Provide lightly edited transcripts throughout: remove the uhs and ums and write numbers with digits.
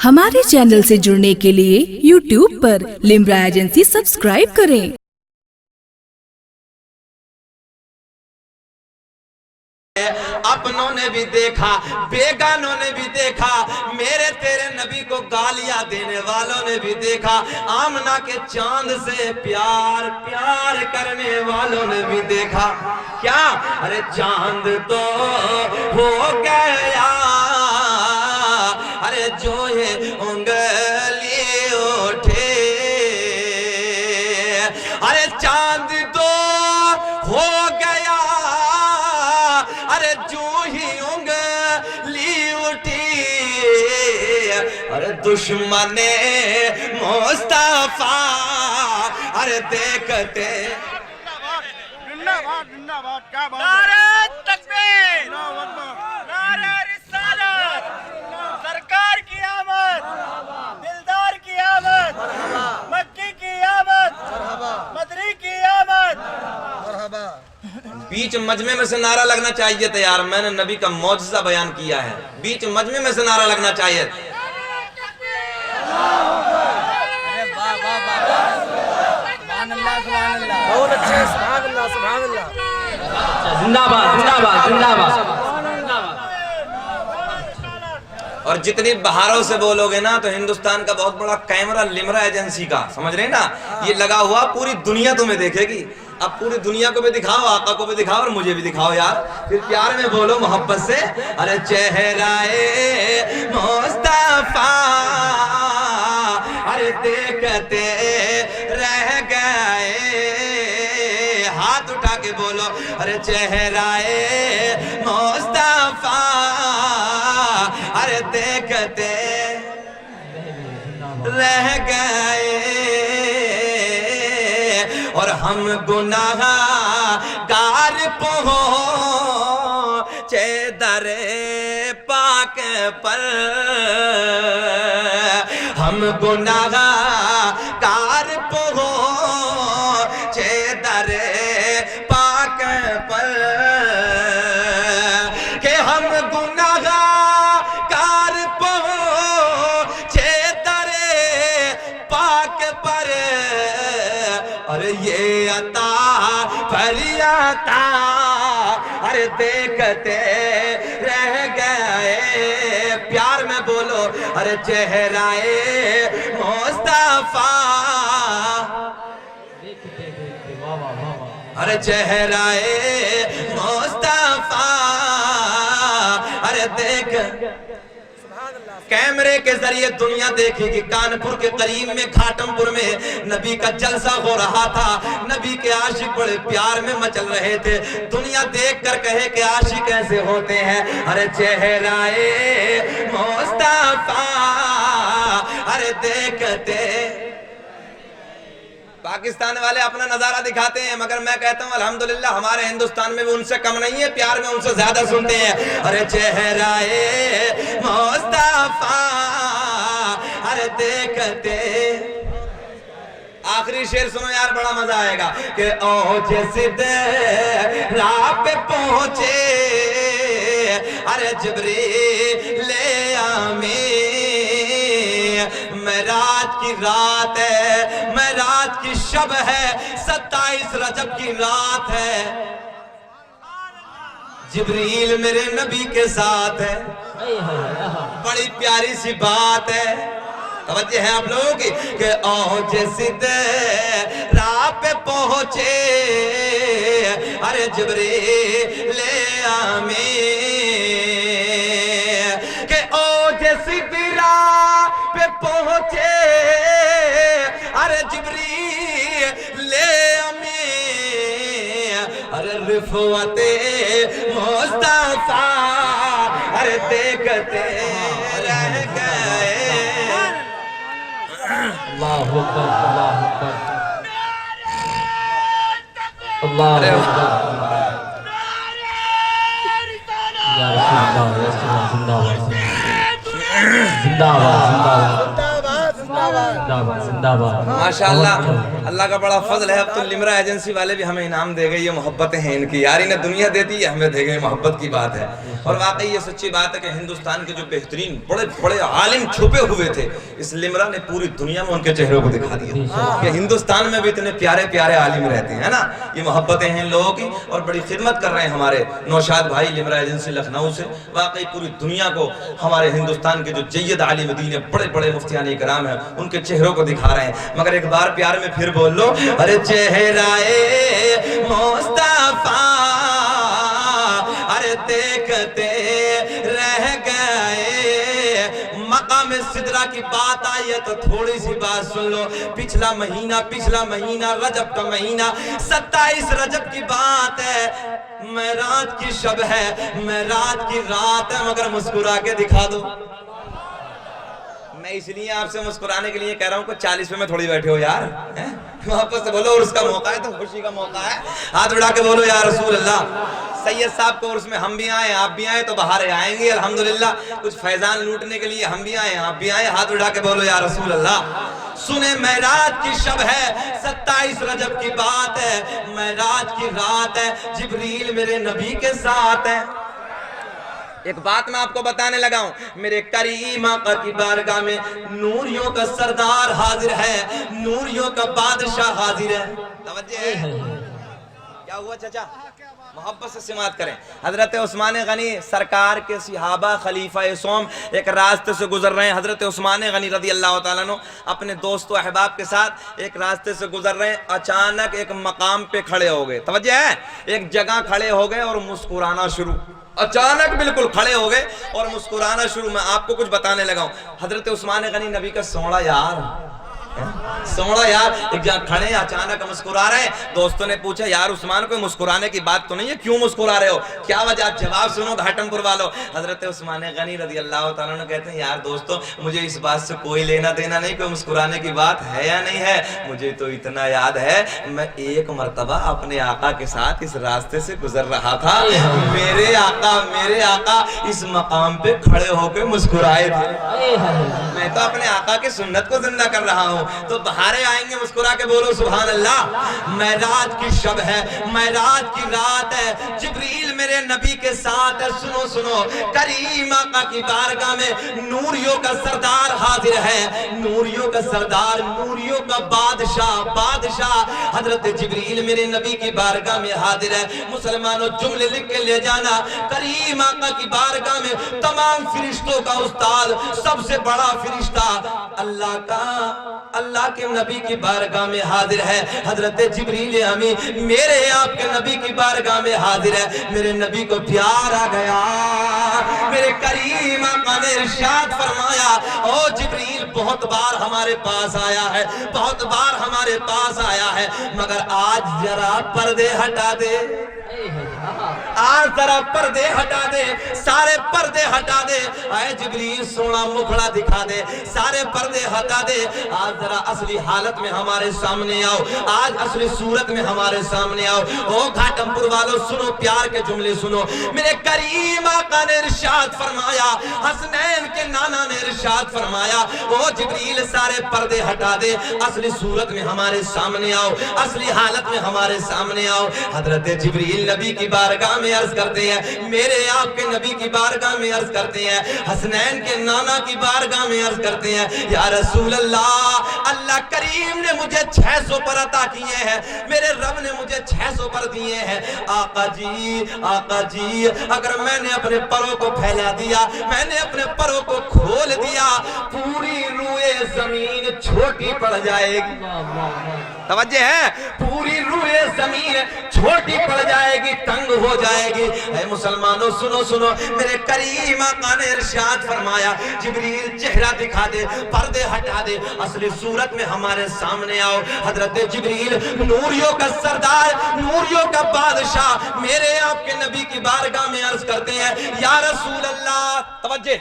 हमारे चैनल से जुड़ने के लिए YouTube पर लिम्रा एजेंसी सब्सक्राइब करें। अपनों ने भी देखा, बेगानों ने भी देखा, मेरे तेरे नबी को गालियां देने वालों ने भी देखा, आमना के चांद से प्यार प्यार करने वालों ने भी देखा। क्या? अरे चांद तो हो गया, अरे जो ये उंगली उठे, अरे चांद तो हो गया, अरे जो ही उंगली उठी, अरे दुश्मन मुस्तफा, अरे देखते जिंदाबाद जिंदाबाद क्या बात है। नारे तकबीर, नारे रिसालत, सरकार की आमद, दिलदार की आमद, मक्की की आमद, मदरी की आमद। बीच मजमे में से नारा लगना चाहिए था यार, मैंने नबी का मौजज़ा बयान किया है, बीच मजमे में से नारा लगना चाहिए। बहुत अच्छे, सुभान अल्लाह सुभान अल्लाह। जिंदाबाद जिंदाबाद जिंदाबाद। और जितनी बहारों से बोलोगे ना तो हिंदुस्तान का बहुत बड़ा कैमरा लिम्रा एजेंसी का, समझ रहे ना, ये लगा हुआ, पूरी दुनिया तुम्हें देखेगी। अब पूरी दुनिया को भी दिखाओ, आका को भी दिखाओ और मुझे भी दिखाओ यार, फिर प्यार में बोलो मोहब्बत से। अरे चेहराए मुस्तफा, अरे देखते रह गए, हाथ उठा के बोलो, अरे चेहराए मुस्तफा, अरे देखते रह गए, और हम गुनाहगार पहुंचे दरे पाक पर, हम गुनाहगार पहुंचे दरे पाक पर, कि हम गुनाहगार पहुंचे दरे पाक पर, अरे ये अता फरियाता, अरे देखते रह गए, प्यार में बोलो, अरे चेहराए मुस्तफा, अरे चेहराए मुस्तफा, अरे देख। कैमरे के जरिए दुनिया देखेगी, कानपुर के करीब में खाटमपुर में नबी का जलसा हो रहा था, नबी के आशिक बड़े प्यार में मचल रहे थे, दुनिया देख कर कहे कि आशिक कैसे होते हैं। अरे चेहराए मुस्तफा, अरे देखते। पाकिस्तान वाले अपना नजारा दिखाते हैं, मगर मैं कहता हूं अल्हम्दुलिल्लाह हमारे हिंदुस्तान में भी उनसे कम नहीं है, प्यार में उनसे ज्यादा सुनते हैं। अरे चेहराए मुस्तफा, अरे देखते। आखिरी शेर सुनो यार, बड़ा मजा आएगा, कि ओजे सिदरा पे पहुंचे, अरे जिब्रील आमीन, मेराज की रात है, मेराज की शब है, 27 रजब की रात है, जिब्रील मेरे नबी के साथ है, बड़ी प्यारी सी बात है, तवज्जो है आप लोगों की, कि ओजे सिदरा पे पहुंचे, अरे जिब्रील आमीन, कि ओजे सिदरा पे पहुंचे, अरे जिब्रील आमीन, अरे रिफवते मुस्तफा, अरे देखते रह गए। अल्लाहु अकबर, अल्लाहु अकबर, अल्लाहु अकबर। या रसूल अल्लाह, या रसूल अल्लाह, जिंदाबाद जिंदाबाद जिंदाबाद जिंदाबाद। माशाअल्लाह, अल्लाह का बड़ा फजल है। अब तो लिम्रा एजेंसी वाले भी हमें इनाम दे गए, ये मोहब्बतें हैं इनकी, यार इन्हें दुनिया देती है, हमें दे गए, मोहब्बत की बात है। اور واقعی یہ سچی بات ہے کہ ہندوستان کے جو بہترین بڑے بڑے عالم چھپے ہوئے تھے، اس لمرا نے پوری دنیا میں ان کے چہروں کو دکھا دیا کہ ہندوستان میں بھی اتنے پیارے پیارے عالم رہتے ہیں نا. یہ محبتیں ہیں لوگوں کی اور بڑی خدمت کر رہے ہیں ہمارے نوشاد بھائی لمرا ایجنسی لکھنؤ سے. واقعی پوری دنیا کو ہمارے ہندوستان کے جو جید عالم دین ہیں، بڑے بڑے مفتیان کرام ہیں، ان کے چہروں کو دکھا رہے ہیں. مگر ایک بار پیار میں پھر بول لو، ارے چہرہ مصطفیٰ ارے دیکھتے رہ گئے. مقام سدرہ کی بات آئی ہے تو تھوڑی سی بات سن لو. پچھلا مہینہ رجب کا مہینہ 27 رجب کی بات ہے. معراج کی شب ہے، معراج کی رات ہے، مگر مسکرا کے دکھا دو. میں اس لیے آپ سے مسکرانے کے لیے کہہ رہا ہوں کہ 40 میں تھوڑی بیٹھے ہو یار. واپس سے بولو عرس کا موقع ہے تو خوشی کا موقع ہے. ہاتھ اڑا کے بولو یا رسول اللہ. سید صاحب کو عرس میں ہم بھی آئیں آپ بھی آئیں تو بہارے آئیں گے الحمدللہ. کچھ فیضان لوٹنے کے لیے ہم بھی آئیں آپ بھی آئیں. ہاتھ اڑا کے بولو یا رسول اللہ. سنیں معراج کی شب ہے، 27 رجب کی بات ہے، معراج کی رات ہے، جبریل میرے نبی کے ساتھ ہے. ایک بات میں آپ کو بتانے لگا ہوں، میرے کریم آقا کی بارگاہ میں نوریوں کا سردار حاضر ہے، نوریوں کا بادشاہ حاضر ہے. توجہ ہے؟ کیا ہوا چچا؟ محبت سے سماعت کریں. حضرت عثمان غنی سرکار کے صحابہ خلیفہ سوم ایک راستے سے گزر رہے ہیں. حضرت عثمان غنی رضی اللہ تعالیٰ عنہ اپنے دوست و احباب کے ساتھ ایک راستے سے گزر رہے ہیں. اچانک ایک مقام پہ کھڑے ہو گئے. توجہ ہے؟ ایک جگہ کھڑے ہو گئے اور مسکرانا شروع. اچانک بالکل کھڑے ہو گئے اور مسکرانا شروع. میں آپ کو کچھ بتانے لگا ہوں. حضرت عثمان غنی نبی کا سوڑا یار ایک جہاں کھڑے ہیں، اچانک مسکرا رہے ہیں. دوستوں نے پوچھا یار عثمان کوئی مسکرانے کی بات تو نہیں ہے، کیوں مسکرا رہے ہو، کیا وجہ؟ جواب سنو گھاٹن پور والوں. حضرت عثمان غنی رضی اللہ تعالیٰ عنہ کہتے ہیں یار دوستو مجھے اس بات سے کوئی لینا دینا نہیں، کوئی مسکرانے کی بات ہے یا نہیں ہے. مجھے تو اتنا یاد ہے میں ایک مرتبہ اپنے آقا کے ساتھ اس راستے سے گزر رہا تھا، میرے آقا اس مقام پہ کھڑے ہو کے مسکرائے تھے. میں تو اپنے آقا کی سنت کو زندہ کر رہا ہوں. تو بہارے آئیں گے مسکرا کے بولو سبحان اللہ. معراج کی شب ہے، معراج کی رات ہے، جبریل میرے نبی کے ساتھ ہے. سنو کریم آقا کی بارگاہ میں نوریوں کا سردار حاضر ہے، نوریوں کا سردار، نوریوں کا بادشاہ حضرت جبریل میرے نبی کی بارگاہ میں حاضر ہے. مسلمانوں جملے لکھ کے لے جانا. کریم آقا کی بارگاہ میں تمام فرشتوں کا استاد، سب سے بڑا فرشتہ اللہ کے نبی کی بارگاہ میں حاضر ہے. حضرت جبریل امین میرے آپ کے نبی کی بارگاہ میں حاضر ہے. میرے نبی کو پیار آ گیا. میرے کریم آقا نے ارشاد فرمایا او جبریل بہت بار ہمارے پاس آیا ہے، بہت بار ہمارے پاس آیا ہے، مگر آج ذرا پردے ہٹا دے، آج ذرا پردے ہٹا دے، سارے پردے ہٹا دے. اے جبریل سونا مکھڑا دکھا دے، سارے پردے ہٹا دے. آج ذرا اصلی حالت میں ہمارے سامنے آؤ، آج اصلی صورت میں ہمارے سامنے آؤ. او گھاٹم پور والوں سنو، پیار کے جملے سنو. میرے کریم آقا نے ارشاد فرمایا، حسنین کے نانا نے ارشاد فرمایا او جبریل سارے پردے ہٹا دے، اصلی صورت میں ہمارے سامنے آؤ، اصلی حالت میں ہمارے سامنے آؤ. حضرت جبریل نبی کی بارگاہ میں عرض کرتے ہیں، میرے آپ کے نبی کی بارگاہ میں عرض کرتے ہیں، حسنین کے نانا کی بارگاہ میں عرض کرتے ہیں یا رسول اللہ کریم نے مجھے 600 پر عطا کیے ہیں، میرے رب نے مجھے 600 پر دیے ہیں. آقا جی اگر میں نے اپنے پروں کو پھیلا دیا، میں نے اپنے پروں کو کھول دیا، پوری روئے زمین چھوٹی پڑ جائے گی. توجہ ہے؟ پوری روئے زمین چھوٹی پڑ جائے گی، تنگ ہو جائے گی. اے مسلمانوں سنو، میرے کریم آقا نے ارشاد فرمایا جبریل چہرہ دکھا دے، پردے ہٹا دے، اصلی صورت میں ہمارے سامنے آؤ. حضرت جبریل نوریوں کا سردار، نوریوں کا بادشاہ میرے آپ کے نبی کی بارگاہ میں عرض کرتے ہیں یا رسول اللہ. توجہ،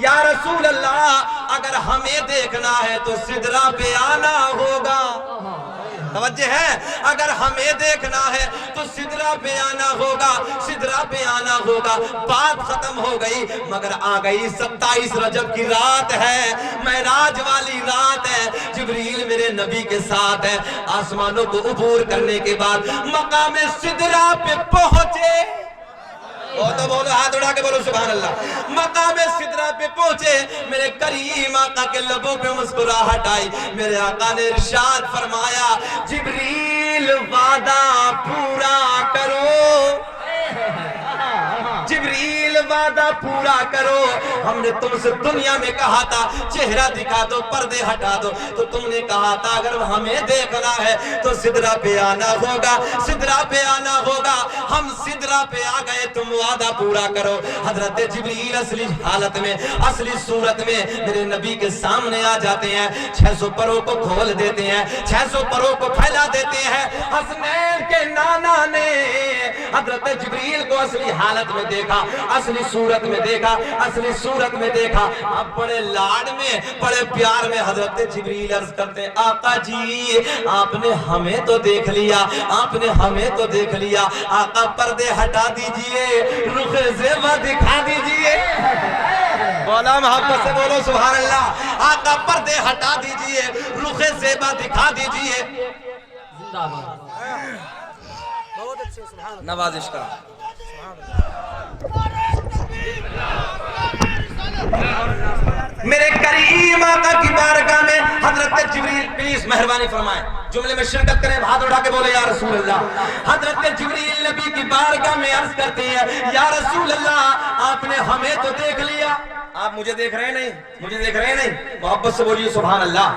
یا رسول اللہ اگر ہمیں دیکھنا ہے تو سدرہ پہ آنا ہوگا. توجہ ہے؟ اگر ہمیں دیکھنا ہے تو سدرہ پہ آنا ہوگا، سدرہ پہ آنا ہوگا. بات ختم ہو گئی مگر آ گئی 27 رجب کی رات ہے، معراج والی رات ہے. جبریل میرے نبی کے ساتھ ہے. آسمانوں کو عبور کرنے کے بعد مقام سدرہ پہ پہنچے. وہ تو بولو ہاتھ اڑا کے بولو سبحان اللہ. مقام سدرہ پہ پہنچے, میرے کریم آقا کے لبوں پہ مسکراہٹ آئی. میرے آقا نے ارشاد فرمایا جبریل وعدہ پورا کرو, جبریل وعدہ پورا کرو. ہم نے تم سے دنیا میں کہا تھا چہرہ دکھا دو, پردے ہٹا دو, تو تم نے کہا تھا اگر ہمیں دیکھنا ہے تو سدرہ پہ آنا ہوگا, سدرہ پہ آنا ہوگا. ہم سدرہ پہ آ گئے, تم وعدہ پورا کرو. حضرت جبریل اصلی حالت میں, اصلی صورت میں میرے نبی کے سامنے آ جاتے ہیں. 600 پروں کو کھول دیتے ہیں, 600 پروں کو پھیلا دیتے ہیں. حسنین کے نانا نے حضرت جبریل کو اصلی حالت میں دیکھا, اصلی صورت میں دیکھا, اصلی صورت میں دیکھا. اب بڑے لاڈ میں, بڑے پیار میں حضرت جبریل عرض کرتے آقا جی آپ نے ہمیں تو دیکھ لیا, آپ نے ہمیں تو دیکھ لیا. آقا پردے ہٹا دیجئے, رخ زیبا دکھا دیجئے. بولا محبت سے بولو سبحان اللہ. آقا پردے ہٹا دیجئے, رخ زیبا دکھا دیجئے. بہت اچھے سبحان اللہ. نوازش کرو. میرے کریم آقا کی بارگاہ میں حضرت جبریل, پلیز مہربانی فرمائیں جملے میں شرکت کریں, ہاتھ اٹھا کے بولے یا رسول اللہ. حضرت جبریل نبی کی بارگاہ میں عرض کرتے ہیں یا رسول اللہ آپ نے ہمیں تو دیکھ لیا, آپ مجھے دیکھ رہے نہیں, مجھے دیکھ رہے نہیں. محبت سے بولیے سبحان اللہ.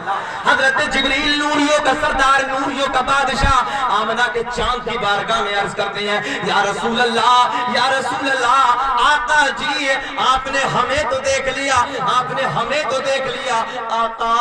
حضرت جبریل نوریوں کا سردار, نوریوں کا بادشاہ آمنہ کے چاند کی بارگاہ میں عرض کرتے ہیں یا رسول اللہ, یا رسول اللہ آقا جی آپ نے ہمیں تو دیکھ لیا, آپ نے ہمیں تو دیکھ لیا. آقا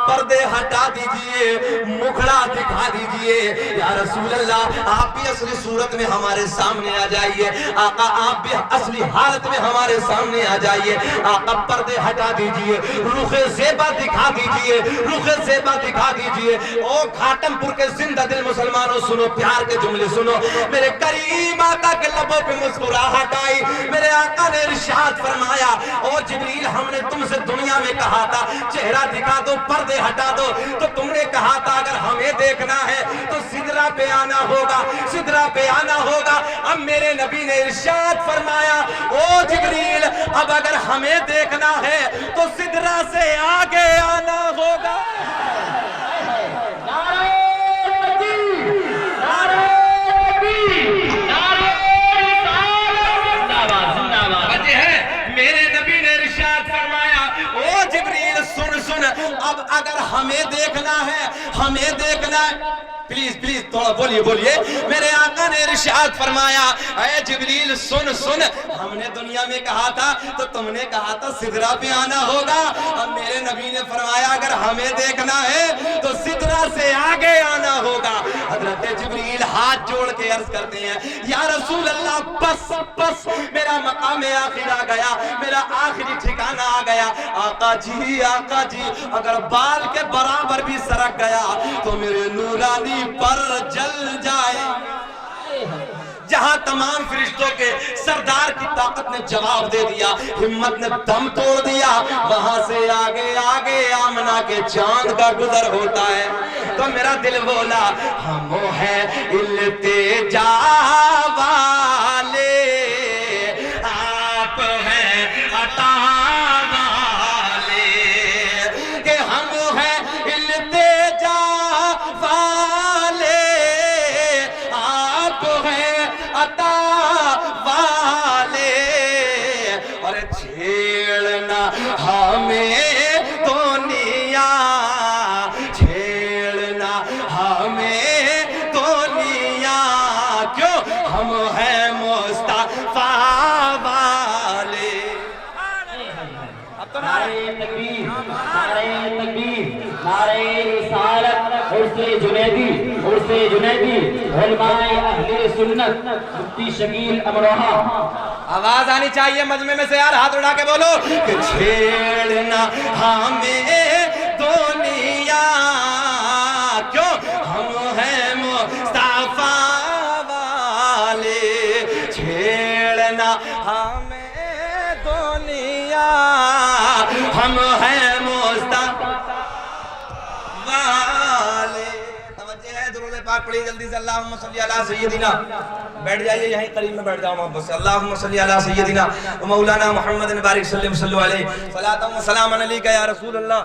پردے ہٹا دیجئے, مکھڑا دکھا دیجئے. یا رسول اللہ آپ بھی اصلی صورت میں ہمارے سامنے آ جائیے. آقا آپ بھی اصلی حالت میں ہمارے سامنے آ جائیے. آقا پردے ہٹا دیجئے, رخ زیبا دکھا دیجئے, رخ زیبا دکھا دیجئے. او گھاٹم پور کے زندہ دل مسلمانوں سنو, پیار کے جملے سنو. میرے کریم آقا کے لبوں پہ مسکراہٹ آئی. میرے آقا نے ارشاد فرمایا او جبریل ہم نے تم سے دنیا میں کہا تھا چہرہ دکھا دو, پردے ہٹا دو, تو تم نے کہا تھا اگر ہمیں دیکھنا ہے تو سدرہ پہ آنا ہوگا, سدرہ پہ آنا ہوگا. اب میرے نبی نے ارشاد فرمایا او جبریل اب اگر ہمیں دیکھنا ہے تو سدرہ سے آگے آنا ہوگا. اب اگر ہمیں دیکھنا ہے, ہمیں دیکھنا ہے, پلیز پلیز تھوڑا بولیے بولیے. میرے آقا نے ارشاد فرمایا اے جبریل سن سن, ہم نے دنیا میں کہا تھا تو تم نے کہا تھا سدرہ پہ آنا ہوگا. اب میرے نبی نے فرمایا اگر ہمیں دیکھنا ہے تو سدرہ سے آگے آنا ہوگا. حضرت جبریل ہاتھ جوڑ کے عرض کرتے ہیں یا رسول اللہ بس بس, میرا مقام آخر آ گیا, میرا آخری ٹھکانہ آ گیا. آقا جی, آقا جی اگر بال کے برابر بھی سرک گیا تو میرے نورانی پر جل جائے. جہاں تمام فرشتوں کے سردار کی طاقت نے جواب دے دیا, ہمت نے دم توڑ دیا, وہاں سے آگے آگے آمنہ کے چاند کا گزر ہوتا ہے. تو میرا دل بولا ہم ہیں التجا والے, آپ ہیں عطا والے, کہ ہم ہیں التجا والے, آپ ہیں عطا والے. اور چھیڑنا ہمیں دنیا, چھیڑنا ہمیں دنیا, کیوں ہم ہیں مصطفیٰ والے. نعرہ تکبیر, نعرہ تکبیر, نعرہ رسالت, عرس جنیدی, عرس جنیدی, علماء اہل سنت, مفتی شکیل امروہہ. آواز آنی چاہیے مجمع میں سے یار, ہاتھ اٹھا کے بولو کہ چھیڑنا ہمیں دنیا, کیوں ہم ہیں مصطفیٰ والے. چھیڑنا ہمیں دنیا, ہم ہیں مصطفیٰ والے. توجہ ہے درود پاک पढ़िए जल्दी से, अल्लाहुम्मा सल्ली अला सय्यदिना, बैठ जाइए यहीं करीब में बैठ जाओ मोहब्बत से, अल्लाहुम्मा सल्ली अला सय्यदिना व मौलाना मुहम्मदिन बारिक सल्लल्लाहु अलैहि सलातम व सलामन अलैका या रसूल अल्लाह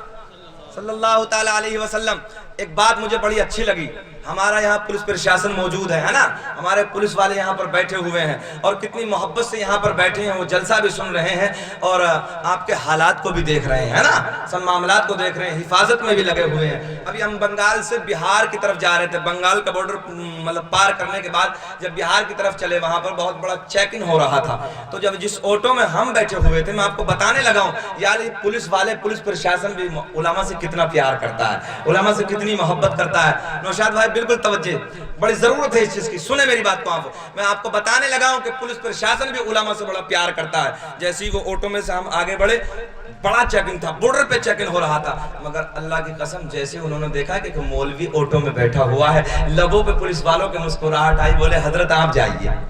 सल्लल्लाहु ताला अलैहि वसल्लम। एक बात मुझे बड़ी अच्छी लगी, हमारा यहाँ पुलिस प्रशासन मौजूद है ना, हमारे पुलिस वाले यहाँ पर बैठे हुए हैं और कितनी मोहब्बत से यहाँ पर बैठे हैं, वो जलसा भी सुन रहे हैं और आपके हालात को भी देख रहे हैं, है ना, सब मामलात को देख रहे हैं, हिफाजत में भी लगे हुए हैं। अभी हम बंगाल से बिहार की तरफ जा रहे थे, बंगाल का बॉर्डर मतलब पार करने के बाद जब बिहार की तरफ चले, वहाँ पर बहुत बड़ा चेक इन हो रहा था। तो जब जिस ऑटो में हम बैठे हुए थे, मैं आपको बताने लगा हूँ यार ये पुलिस वाले, पुलिस प्रशासन भी उलमा से कितना प्यार करता है, उलमा से कितनी मोहब्बत करता है। नौशाद भाई बिल्कुल तवज्जो, बड़ी जरूरत है इस चीज की, सुने मेरी बात को आप। मैं आपको बताने लगा हूं कि पुलिस प्रशासन भी उलमा से बड़ा प्यार करता है। जैसे ही वो ऑटो में से हम आगे बढ़े, बड़ा चेकिंग था, बॉर्डर पे चेकिंग हो रहा था, मगर अल्लाह की कसम जैसे उन्होंने देखा कि मौलवी ऑटो में बैठा हुआ है, लबों पे पुलिस वालों के मुस्कुराहट आई, बोले हजरत आप जाइए।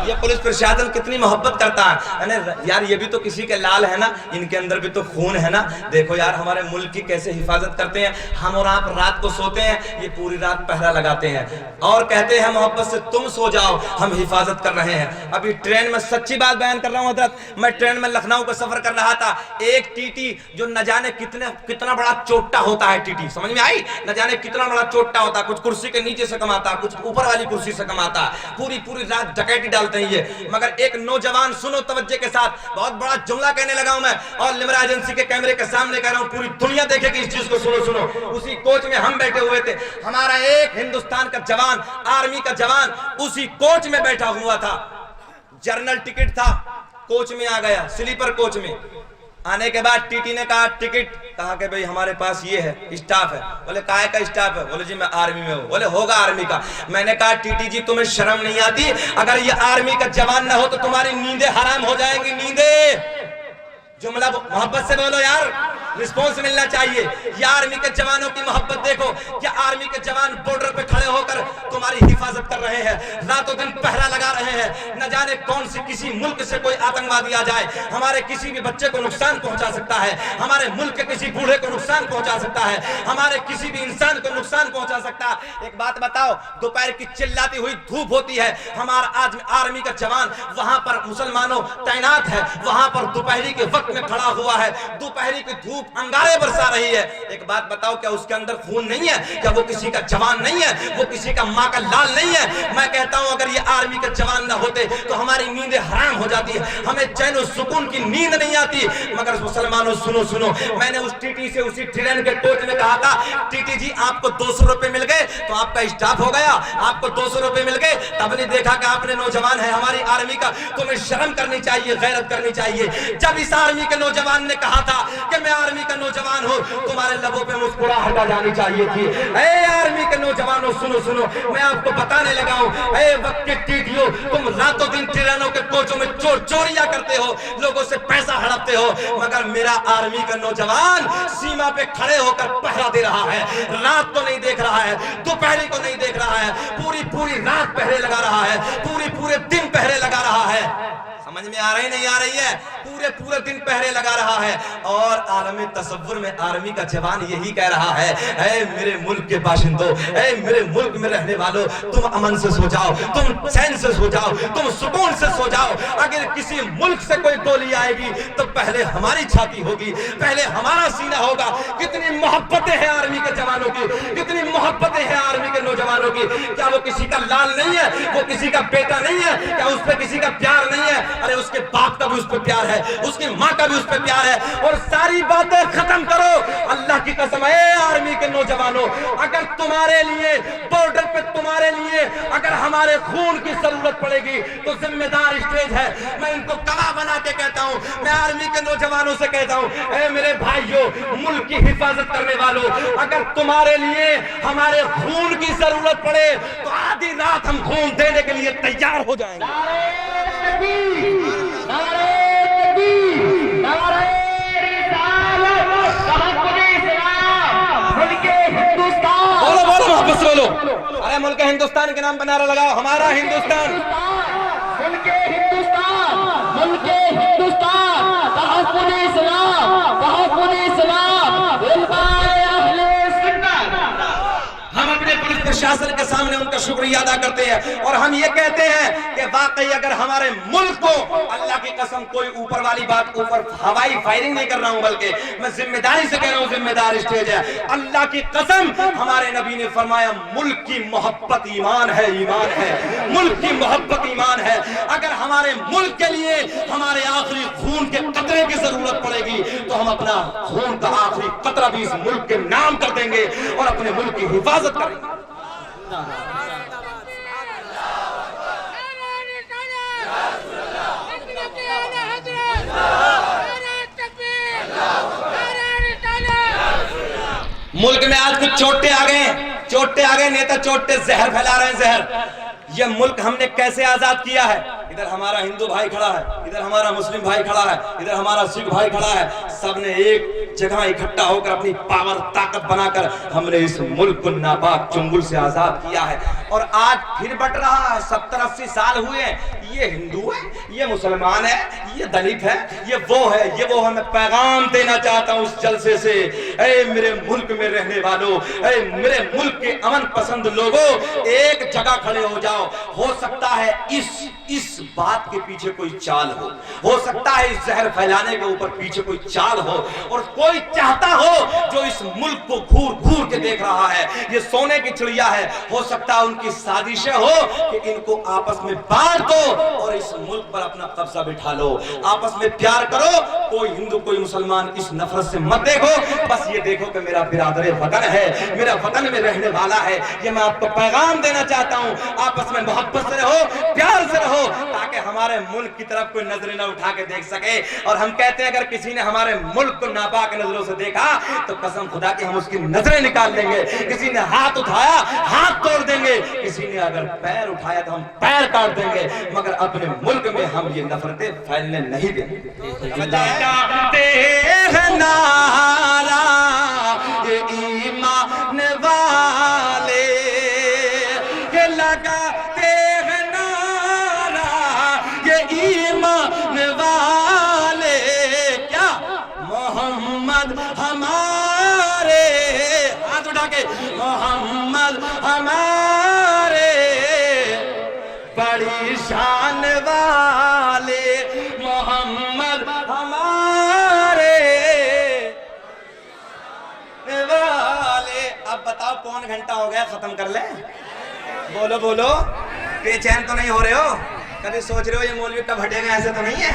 ये पुलिस प्रशासन कितनी मोहब्बत करता है यार, ये भी तो किसी के लाल है ना, इनके अंदर भी तो खून है ना। देखो यार हमारे मुल्क की कैसे हिफाजत करते हैं, हम और आप रात को सोते हैं, ये पूरी रात पहरा लगाते हैं और कहते हैं मोहब्बत से तुम सो जाओ, हम हिफाजत कर रहे हैं। अभी ट्रेन में सच्ची बात बयान कर रहा हूँ हजरत, मैं ट्रेन में लखनऊ का सफर कर रहा था, एक टीटी जो न जाने कितना बड़ा चोट्टा होता है, टीटी समझ में आई, न जाने कितना बड़ा चोट्टा होता है, कुछ कुर्सी के नीचे से कमाता, कुछ ऊपर वाली कुर्सी से कमाता, पूरी रात डकैती डालते हैं ये। मगर एक नौजवान, सुनो तवज्जो के साथ, बहुत बड़ा जुमला कहने लगा हूं मैं और लिमरा एजेंसी के कैमरे के सामने कह रहा हूं, पूरी दुनिया देखेगी इस चीज को, सुनो। उसी कोच में हम बैठे हुए थे, हमारा एक हिंदुस्तान का जवान, आर्मी का जवान उसी कोच में बैठा हुआ था, जर्नल टिकट था, कोच में आ गया, स्लीपर कोच में आने के बाद टीटी ने कहा टिकट, कहा कि भाई हमारे पास ये है, स्टाफ है। बोले काहे का स्टाफ है? बोले जी मैं आर्मी में हूँ। बोले होगा आर्मी का। मैंने कहा टीटी जी तुम्हें शर्म नहीं आती? अगर ये आर्मी का जवान ना हो तो तुम्हारी नींदें हराम हो जाएंगी, नींदें। जुमला मोहब्बत से बोलो यार, रिस्पॉन्स मिलना चाहिए। ये आर्मी के जवानों की मोहब्बत देखो, क्या आर्मी के जवान बॉर्डर पे खड़े होकर तुम्हारी हिफाजत कर रहे हैं, रातों दिन पहरा लगा रहे हैं। न जाने कौन सी किसी मुल्क से कोई आतंकवादी आ जाए, हमारे किसी भी बच्चे को नुकसान पहुंचा सकता है, हमारे मुल्क के किसी बूढ़े को नुकसान पहुंचा सकता है, हमारे किसी भी इंसान को नुकसान पहुंचा सकता है। एक बात बताओ, दोपहर की चिल्लाती हुई धूप होती है, हमारा आज आर्मी का जवान वहां पर मुसलमानों तैनात है, वहां पर दोपहरी के वक्त में खड़ा हुआ है, दोपहरी की धूप अंगारे बरसा रही है। एक बात बताओ, क्या उसके अंदर खून नहीं है? क्या वो किसी का जवान नहीं है? वो किसी का माँ का लाल नहीं है? मैं कहता हूं अगर ये आर्मी के जवान ना होते तो हमारी नींदें हराम हो जाती है, हमें चैन और सुकून की नींद नहीं आती। मगर मुसलमानों सुनो, मैंने उस टीटी से उसी ट्रेन के कोच में कहा था, टीटी जी आपको 200 रुपए मिल गए तो आपका स्टाफ हो गया, आपको 200 रुपए मिल गए, तब नहीं देखा कि आपने नौजवान है हमारी आर्मी का, तुम्हें शर्म करनी चाहिए, गैरत करनी चाहिए। जब इस आर्मी के नौजवान ने कहा था कि मैं आर्मी का नौजवान हूं, तुम्हारे लबों पे मुस्कुराहट आ जानी चाहिए थी। ए आर्मी के नौजवानों सुनो, मैं आपको बताने लगा हूं, ए वक्त के टीटियों, तुम रातों दिन ट्रेनों के कोचों में चोरियां करते हो, लोगों से पैसा हड़पते हो, मगर मेरा आर्मी का नौजवान सीमा पे खड़े होकर पहरा दे रहा है, रात को नहीं देख रहा है, दोपहरी को नहीं देख रहा है, पूरी रात पहरे लगा रहा है, पूरे दिन पहरे लगा रहा है। समझ में आ रही नहीं आ रही है? पूरे दिन पहरे लगा रहा है और आलम तसव्वुर में आर्मी का जवान यही कह रहा है, ऐ मेरे मुल्क के बाशिंदों, ऐ मेरे मुल्क में रहने वालों, तुम अमन से सो जाओ, तुम चैन से सो जाओ, तुम सुकून से सो जाओ। अगर किसी मुल्क से कोई गोली आएगी तो पहले हमारी छाती होगी, पहले हमारा सीना होगा। कितनी मोहब्बतें हैं आर्मी के जवानों की, कितनी मोहब्बतें हैं आर्मी के नौजवानों की। क्या वो किसी का लाल नहीं है? वो किसी का बेटा नहीं है? क्या उस पर किसी का प्यार नहीं है? अरे उसके बाप का भी उस पर प्यार है, उसकी माँ का भी उस पर प्यार है। और सारी बातें खत्म करो, अल्लाह की कसम है आर्मी के नौजवानों, अगर तुम्हारे लिए बॉर्डर पे, तुम्हारे लिए अगर हमारे खून की जरूरत पड़ेगी तो जिम्मेदार स्टेज है। मैं इनको गवाह बना के कहता हूँ, मैं आर्मी के नौजवानों से कहता हूँ, ऐ मेरे भाइयों, मुल्क की हिफाजत करने वालों, अगर तुम्हारे लिए हमारे खून की जरूरत पड़े तो आधी रात हम खून देने के लिए तैयार हो जाएंगे। बोलो, अरे मुल्क हिंदुस्तान के नाम पर नारा लगाओ, हमारा हिंदुस्तान, मुल्क हिंदुस्तान, तहफ़्फ़ुज़ इस्लाम, हम अपने पुलिस सामने उनका शुक्रिया अदा करते हैं और हम ये कहते हैं कि वाकई अगर हमारे मुल्क को, अल्लाह की कसम कोई ऊपर वाली बात, ऊपर हवाई फायरिंग नहीं कर रहा हूं, बल्कि मैं जिम्मेदारी से कह रहा हूं, जिम्मेदार स्टेज है, अल्लाह की कसम हमारे नबी ने फरमाया मुल्क की मोहब्बत ईमान है, ईमान है, मुल्क की मोहब्बत ईमान है। अगर हमारे मुल्क के लिए हमारे आखिरी खून के कतरे की जरूरत पड़ेगी तो हम अपना खून का आखिरी कतरा भी इस मुल्क के नाम कर देंगे और अपने मुल्क की हिफाजत करेंगे। मुल्क में आज कुछ चोटे आ गए, नेता चोटे जहर फैला रहे हैं, जहर। ये मुल्क हमने कैसे आजाद किया है? इधर हमारा हिंदू भाई खड़ा है, इधर हमारा मुस्लिम भाई खड़ा है, इधर हमारा सिख भाई खड़ा है, सबने एक जगह इकट्ठा होकर अपनी पावर ताकत बनाकर हमने इस मुल्क को नापाक चुंगल से आजाद किया है। और आज फिर बट रहा है, 70-80 साल हुए, ये हिंदू है, ये मुसलमान है, ये दलित है, ये वो है, ये वो है। मैं पैगाम देना चाहता हूँ इस जलसे से, ऐ मेरे मुल्क में रहने वालों, ऐ मेरे मुल्क के अमन पसंद लोगों, एक जगह खड़े हो जाओ। हो सकता है इस बात के पीछे कोई चाल हो सकता है इस जहर फैलाने के ऊपर पीछे कोई चाल हो, और कोई चाहता हो जो इस मुल्क को घूर घूर के देख रहा है, ये सोने की चिड़िया है, हो सकता है उनकी साजिशें हो कि इनको आपस में बांट दो और इस मुल्क पर अपना कब्जा बिठा लो। आपस में प्यार करो, कोई हिंदू कोई मुसलमान इस नफरत से मत देखो, बस ये देखो कि मेरा बिरादर वतन है, मेरा वतन में रहने वाला है। ये मैं आपको पैगाम देना चाहता हूँ, आपस में मोहब्बत से रहो, प्यार से रहो, ताकि हमारे मुल्क की तरफ कोई नजरें न उठा के देख सके। और हम कहते हैं अगर किसी ने हमारे मुल्क को नापाक नजरों से देखा तो कसम खुदा की हम उसकी नजरें निकाल देंगे। किसी ने हाथ उठाया हाथ तोड़ देंगे, किसी ने अगर पैर उठाया तो हम पैर काट देंगे, मगर अपने मुल्क में हम ये नफरतें फैलने नहीं देंगे। लगाते हैं नारा ये ईमान वाले, ये लगाते हैं नारा ये ईमान वाले, क्या मोहम्मद हमारे, हाथ उठा के, मोहम्मद हमारे बड़ी शान वाले, मोहम्मद हमारे वाले। अब बताओ कौन घंटा हो गया, खत्म कर ले, बोलो बोलो, बेचैन तो नहीं हो रहे हो? कभी सोच रहे हो ये मौलवी कब हटेगा? ऐसे तो नहीं है।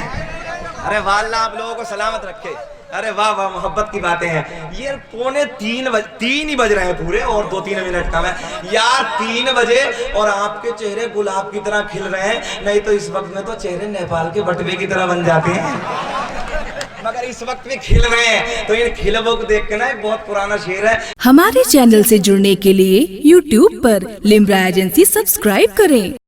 अरे वाह, अल्लाह आप लोगों को सलामत रखे। अरे वाह वाह, मोहब्बत की बातें हैं। ये 2:45 ही बज रहे हैं पूरे, और 2-3 मिनट कम है यार। 3 बजे और आपके चेहरे गुलाब की तरह खिल रहे हैं, नहीं तो इस वक्त में तो चेहरे नेपाल के बटवे की तरह बन जाते हैं, मगर इस वक्त में खिल रहे हैं। तो इन खिलवों को देख के ना, एक बहुत पुराना शेर है। हमारे चैनल से जुड़ने के लिए YouTube पर लिम्रा एजेंसी सब्सक्राइब करें।